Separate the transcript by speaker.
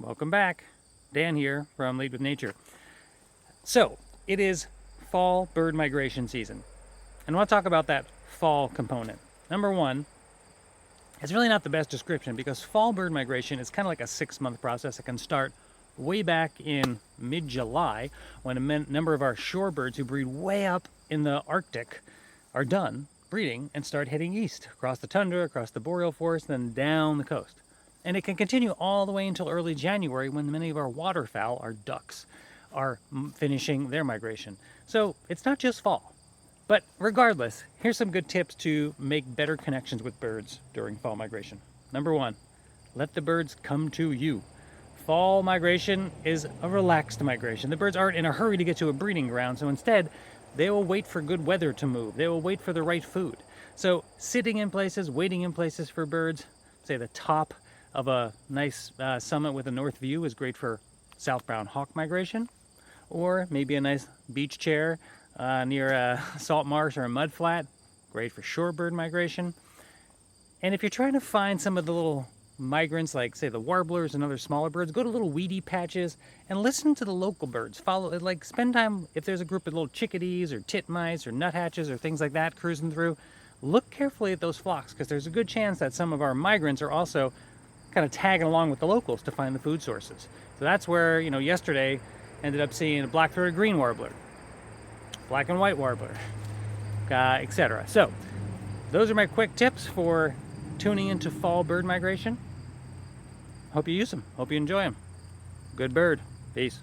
Speaker 1: Welcome back. Dan here from Lead with Nature. So, it is fall bird migration season. And I want to talk about that fall component. Number one, it's really not the best description because fall bird migration is kind of like a 6-month process. It can start way back in mid-July when a number of our shorebirds who breed way up in the Arctic are done breeding and start heading east across the tundra, across the boreal forest, then down the coast. And it can continue all the way until early January when many of our waterfowl, our ducks, are finishing their migration. So it's not just fall. But regardless, here's some good tips to make better connections with birds during fall migration. Number one, let the birds come to you. Fall migration is a relaxed migration. The birds aren't in a hurry to get to a breeding ground, so instead, they will wait for good weather to move. They will wait for the right food. So sitting in places, waiting in places for birds, say the top of a nice summit with a north view is great for South brown hawk migration, or maybe a nice beach chair near a salt marsh or a mud flat, great for shorebird migration. And if you're trying to find some of the little migrants, like say the warblers and other smaller birds, go to little weedy patches and listen to the local birds. Spend time, if there's a group of little chickadees or titmice or nuthatches or things like that cruising through, look carefully at those flocks because there's a good chance that some of our migrants are also kind of tagging along with the locals to find the food sources. So that's where, yesterday ended up seeing a black-throated green warbler, black and white warbler, etc. So those are my quick tips for tuning into fall bird migration. Hope you use them. Hope you enjoy them. Good bird. Peace.